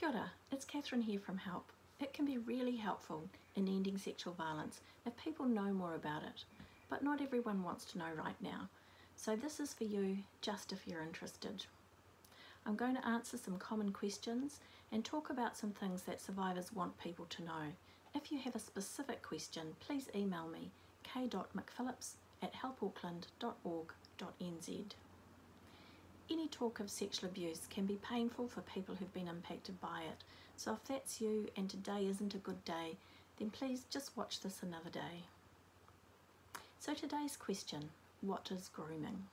Kia ora, it's Kathryn here from Help. It can be really helpful in ending sexual violence if people know more about it, but not everyone wants to know right now. So this is for you, just if you're interested. I'm going to answer some common questions and talk about some things that survivors want people to know. If you have a specific question, please email me k.mcphillips@helpauckland.org.nz. Any talk of sexual abuse can be painful for people who've been impacted by it, so if that's you and today isn't a good day, then please just watch this another day. So today's question, what is grooming?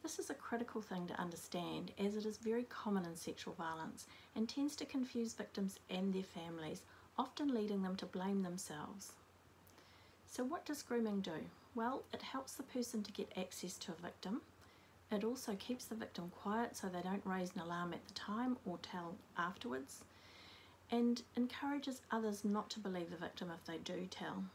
This is a critical thing to understand as it is very common in sexual violence and tends to confuse victims and their families, often leading them to blame themselves. So what does grooming do? Well, it helps the person to get access to a victim. It also keeps the victim quiet so they don't raise an alarm at the time or tell afterwards, and encourages others not to believe the victim if they do tell.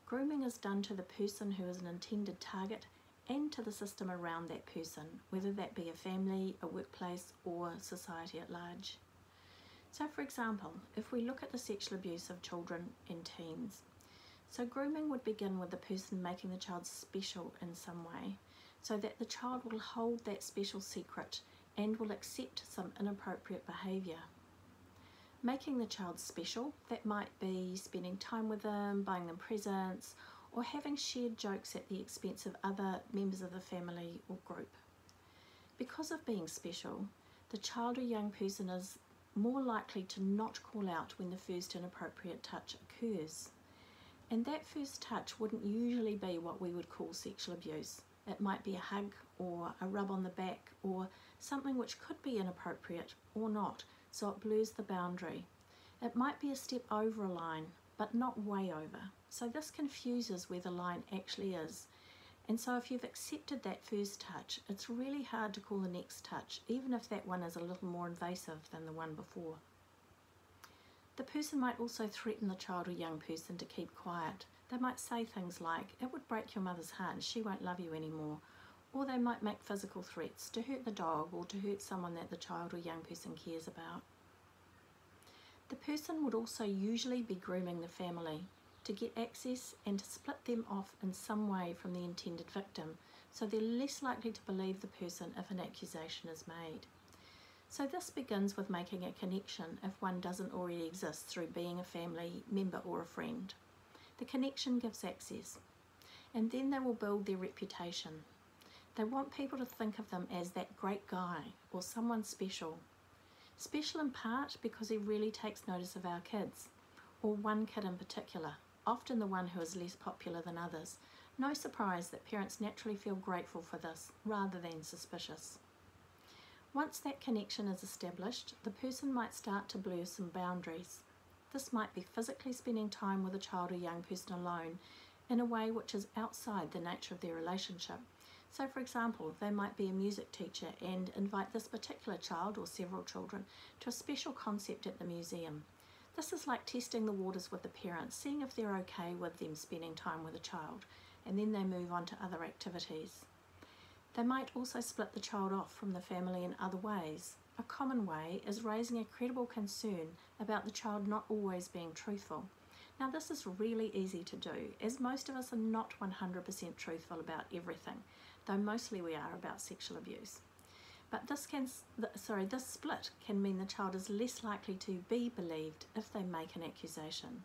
Grooming is done to the person who is an intended target and to the system around that person, whether that be a family, a workplace, or society at large. So for example, if we look at the sexual abuse of children and teens, so grooming would begin with the person making the child special in some way, so that the child will hold that special secret and will accept some inappropriate behaviour. Making the child special, that might be spending time with them, buying them presents, or having shared jokes at the expense of other members of the family or group. Because of being special, the child or young person is more likely to not call out when the first inappropriate touch occurs. And that first touch wouldn't usually be what we would call sexual abuse. It might be a hug or a rub on the back or something which could be inappropriate or not, so it blurs the boundary. It might be a step over a line, but not way over. So this confuses where the line actually is. And so if you've accepted that first touch, it's really hard to call the next touch, even if that one is a little more invasive than the one before. The person might also threaten the child or young person to keep quiet. They might say things like, "It would break your mother's heart and she won't love you anymore." Or they might make physical threats to hurt the dog or to hurt someone that the child or young person cares about. The person would also usually be grooming the family to get access and to split them off in some way from the intended victim, so they're less likely to believe the person if an accusation is made. So this begins with making a connection if one doesn't already exist through being a family member or a friend. The connection gives access, and then they will build their reputation. They want people to think of them as that great guy or someone special. Special in part because he really takes notice of our kids, or one kid in particular, often the one who is less popular than others. No surprise that parents naturally feel grateful for this rather than suspicious. Once that connection is established, the person might start to blur some boundaries. This might be physically spending time with a child or young person alone in a way which is outside the nature of their relationship. So for example, they might be a music teacher and invite this particular child or several children to a special concert at the museum. This is like testing the waters with the parents, seeing if they're okay with them spending time with a child, and then they move on to other activities. They might also split the child off from the family in other ways. A common way is raising a credible concern about the child not always being truthful. Now this is really easy to do, as most of us are not 100% truthful about everything, though mostly we are about sexual abuse. But this split can mean the child is less likely to be believed if they make an accusation.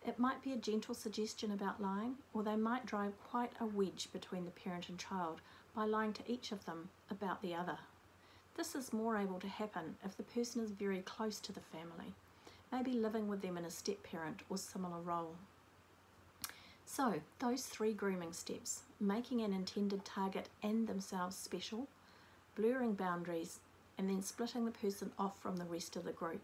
It might be a gentle suggestion about lying, or they might drive quite a wedge between the parent and child by lying to each of them about the other. This is more able to happen if the person is very close to the family, maybe living with them in a step-parent or similar role. So, those 3 grooming steps, making an intended target and themselves special, blurring boundaries, and then splitting the person off from the rest of the group.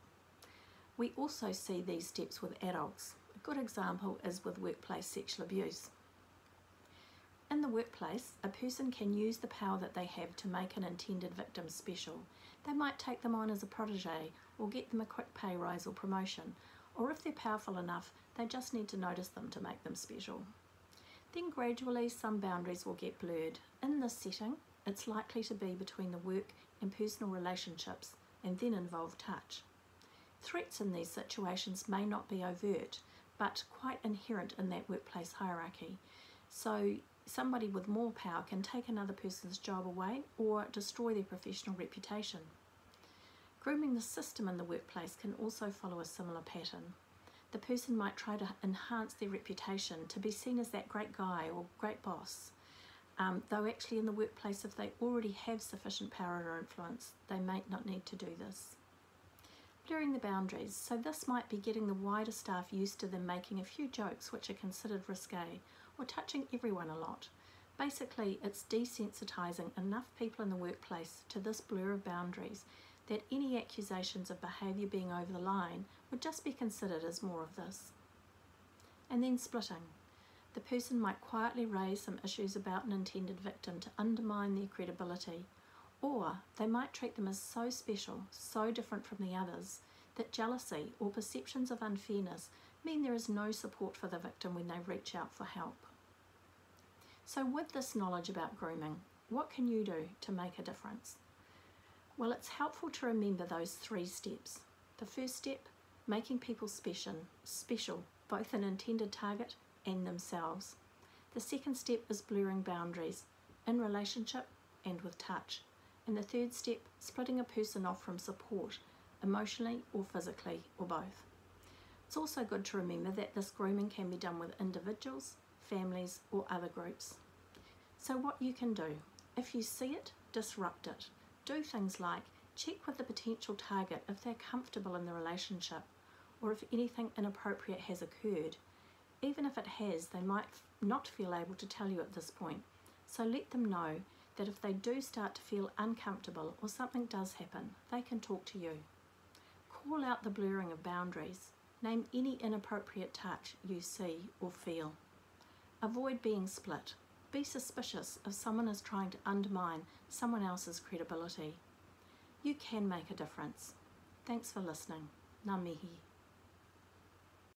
We also see these steps with adults. A good example is with workplace sexual abuse. In the workplace, a person can use the power that they have to make an intended victim special. They might take them on as a protege or get them a quick pay rise or promotion, or if they're powerful enough, they just need to notice them to make them special. Then gradually some boundaries will get blurred. In this setting, it's likely to be between the work and personal relationships, and then involve touch. Threats in these situations may not be overt, but quite inherent in that workplace hierarchy. So somebody with more power can take another person's job away or destroy their professional reputation. Grooming the system in the workplace can also follow a similar pattern. The person might try to enhance their reputation to be seen as that great guy or great boss, though actually in the workplace, if they already have sufficient power or influence, they may not need to do this. Blurring the boundaries. So this might be getting the wider staff used to them making a few jokes which are considered risque, or touching everyone a lot. Basically, it's desensitising enough people in the workplace to this blur of boundaries that any accusations of behaviour being over the line would just be considered as more of this. And then splitting. The person might quietly raise some issues about an intended victim to undermine their credibility, or they might treat them as so special, so different from the others, that jealousy or perceptions of unfairness mean there is no support for the victim when they reach out for help. So with this knowledge about grooming, what can you do to make a difference? Well, it's helpful to remember those 3 steps. The first step, making people special, both an intended target and themselves. The second step is blurring boundaries, in relationship and with touch. And the third step, splitting a person off from support, emotionally or physically, or both. It's also good to remember that this grooming can be done with individuals, families, or other groups. So what you can do, if you see it, disrupt it. Do things like check with the potential target if they're comfortable in the relationship, or if anything inappropriate has occurred. Even if it has, they might not feel able to tell you at this point. So let them know that if they do start to feel uncomfortable or something does happen, they can talk to you. Call out the blurring of boundaries. Name any inappropriate touch you see or feel. Avoid being split. Be suspicious if someone is trying to undermine someone else's credibility. You can make a difference. Thanks for listening. Ngā mihi.